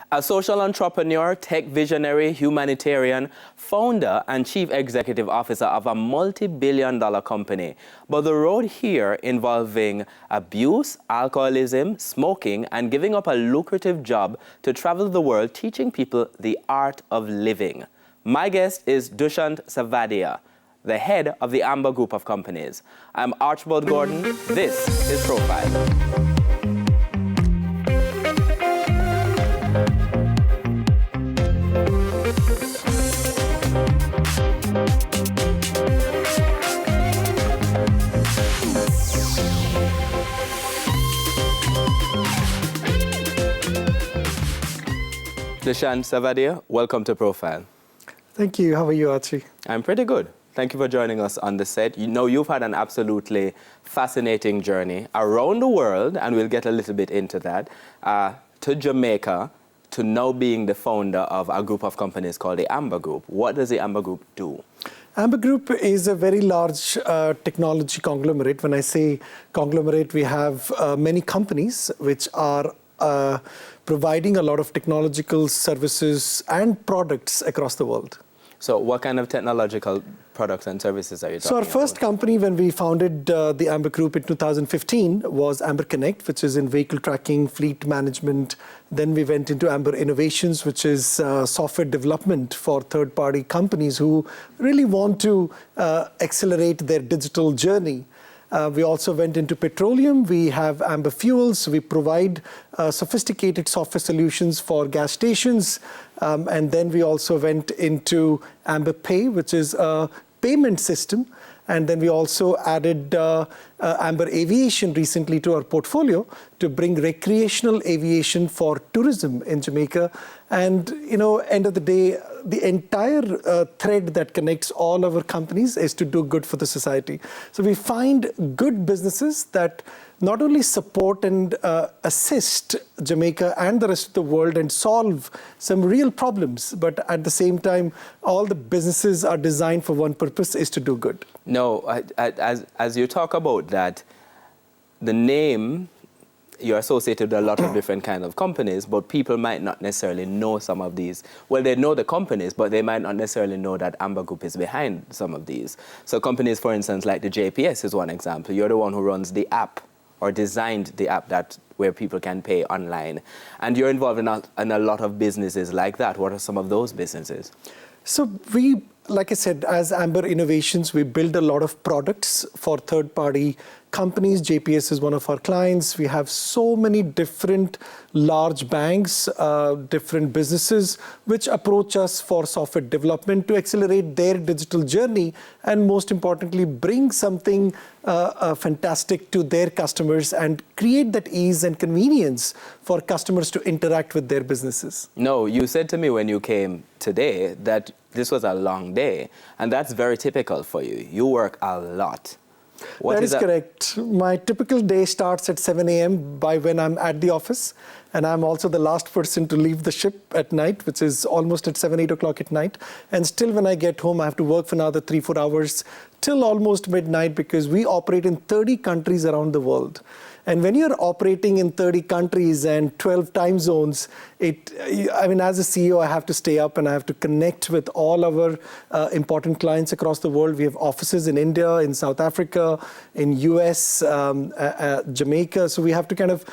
A social entrepreneur, tech visionary, humanitarian, founder and chief executive officer of a multi-billion-dollar company. But the road here involving abuse, alcoholism, smoking, and giving up a lucrative job to travel the world teaching people the art of living. My guest is Dushyant Savadia, the head of the Amber Group of companies. I'm Archibald Gordon. This is Profile. Dushyant Savadia, welcome to Profile. Thank you. How are you, Archie? I'm pretty good. Thank you for joining us on the set. You know, you've had an absolutely fascinating journey around the world, and we'll get a little bit into that, to Jamaica, to now being the founder of a group of companies called the Amber Group. What does the Amber Group do? Amber Group is a very large technology conglomerate. When I say conglomerate, we have many companies which are providing a lot of technological services and products across the world. So what kind of technological products and services are you talking about? So our first company when we founded the Amber Group in 2015 was Amber Connect, which is in vehicle tracking, fleet management. Then we went into Amber Innovations, which is software development for third-party companies who really want to accelerate their digital journey. We also went into petroleum. We have Amber Fuels. We provide sophisticated software solutions for gas stations. And then we also went into Amber Pay, which is a payment system. And then we also added Amber Aviation recently to our portfolio to bring recreational aviation for tourism in Jamaica. And, you know, end of the day, the entire thread that connects all our companies is to do good for the society. So we find good businesses that not only support and assist Jamaica and the rest of the world and solve some real problems, but at the same time, all the businesses are designed for one purpose, is to do good. No, as you talk about that, the name, you're associated with a lot of different kinds of companies, but people might not necessarily know some of these. Well, they know the companies, but they might not necessarily know that Amber Group is behind some of these. So companies, for instance, like the JPS is one example. You're the one who runs the app or designed the app where people can pay online. And you're involved in a lot of businesses like that. What are some of those businesses? So we, like I said, as Amber Innovations, we build a lot of products for third-party companies. JPS is one of our clients. We have so many different large banks, different businesses, which approach us for software development to accelerate their digital journey and, most importantly, bring something fantastic to their customers and create that ease and convenience for customers to interact with their businesses. No, you said to me when you came today that this was a long day, and that's very typical for you. You work a lot. That is correct. My typical day starts at 7 a.m. by when I'm at the office, and I'm also the last person to leave the ship at night, which is almost at 7, 8 o'clock at night. And still when I get home, I have to work for another 3, 4 hours till almost midnight because we operate in 30 countries around the world. And when you're operating in 30 countries and 12 time zones, I mean, as a CEO, I have to stay up and I have to connect with all our important clients across the world. We have offices in India, in South Africa, in US, Jamaica. So we have to kind of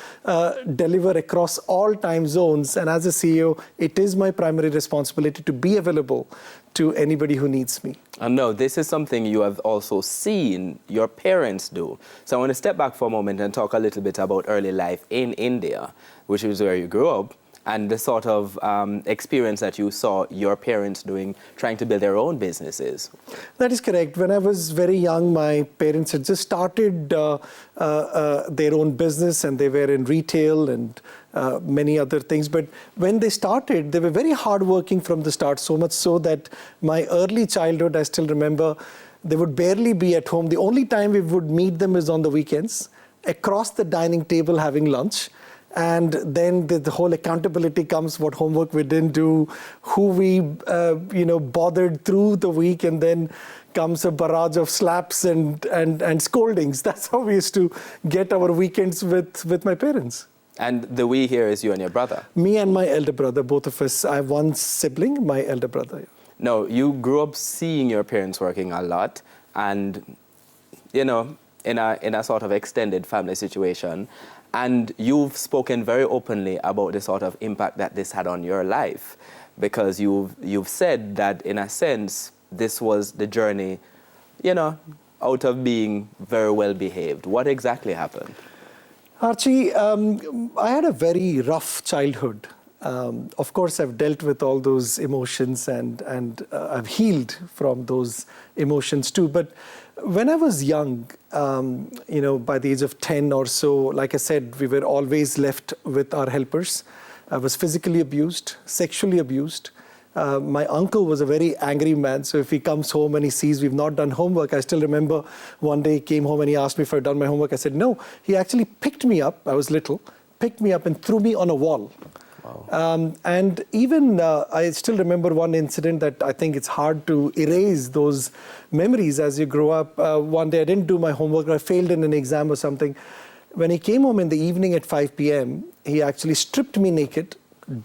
deliver across all time zones. And as a CEO, it is my primary responsibility to be available to anybody who needs me. No, this is something you have also seen your parents do. So I want to step back for a moment and talk a little bit about early life in India, which is where you grew up, and the sort of experience that you saw your parents doing, trying to build their own businesses. That is correct. When I was very young, my parents had just started their own business, and they were in retail and many other things. But when they started, they were very hardworking from the start, so much so that my early childhood, I still remember, they would barely be at home. The only time we would meet them is on the weekends, across the dining table having lunch. And then the whole accountability comes, what homework we didn't do, who we bothered through the week, and then comes a barrage of slaps and scoldings. That's how we used to get our weekends with my parents. And the we here is you and your brother. Me and my elder brother, both of us. I have one sibling, my elder brother. No, you grew up seeing your parents working a lot and, you know, in a sort of extended family situation. And you've spoken very openly about the sort of impact that this had on your life, because you've said that, in a sense, this was the journey, you know, out of being very well behaved. What exactly happened? Archie, I had a very rough childhood. Of course, I've dealt with all those emotions and I've healed from those emotions too. But when I was young, you know, by the age of 10 or so, like I said, we were always left with our helpers. I was physically abused, sexually abused. My uncle was a very angry man, so if he comes home and he sees we've not done homework, I still remember one day he came home and he asked me if I'd done my homework. I said no. He actually picked me up, I was little, picked me up and threw me on a wall. Wow. And even I still remember one incident that I think it's hard to erase those memories as you grow up. One day I didn't do my homework, or I failed in an exam or something. When he came home in the evening at 5 p.m., he actually stripped me naked,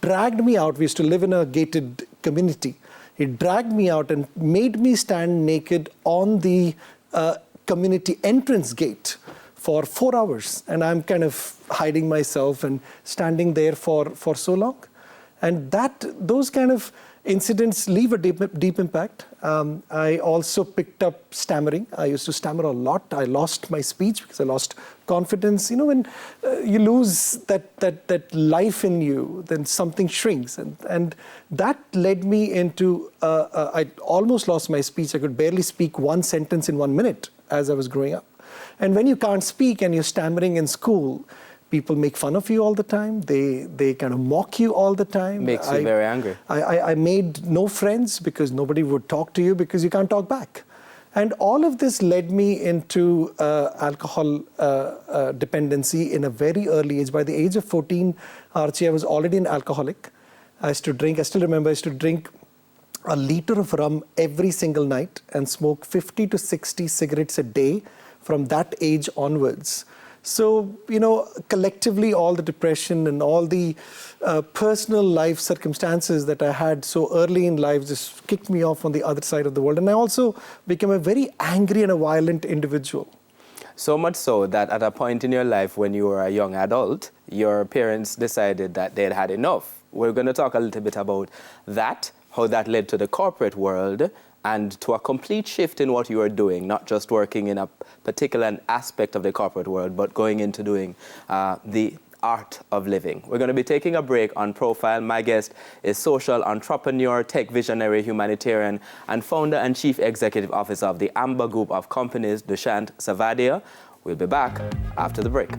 dragged me out. We used to live in a gated community. He dragged me out and made me stand naked on the community entrance gate for 4 hours. And I'm kind of hiding myself and standing there for so long. And those kind of incidents leave a deep impact. I also picked up stammering. I used to stammer a lot. I lost my speech because I lost confidence. You know, when you lose that life in you, then something shrinks. And that led me into, I almost lost my speech. I could barely speak one sentence in 1 minute as I was growing up. And when you can't speak and you're stammering in school, people make fun of you all the time. They kind of mock you all the time. Makes you very angry. I made no friends because nobody would talk to you because you can't talk back. And all of this led me into alcohol dependency in a very early age. By the age of 14, Archie, I was already an alcoholic. I used to drink, I still remember, I used to drink a liter of rum every single night and smoke 50 to 60 cigarettes a day from that age onwards. So, you know, collectively, all the depression and all the personal life circumstances that I had so early in life just kicked me off on the other side of the world. And I also became a very angry and a violent individual. So much so that at a point in your life when you were a young adult, your parents decided that they'd had enough. We're going to talk a little bit about that, how that led to the corporate world, and to a complete shift in what you are doing, not just working in a particular aspect of the corporate world, but going into doing the art of living. We're going to be taking a break on Profile. My guest is social entrepreneur, tech visionary, humanitarian, and founder and chief executive officer of the Amber Group of Companies, Dushyant Savadia. We'll be back after the break.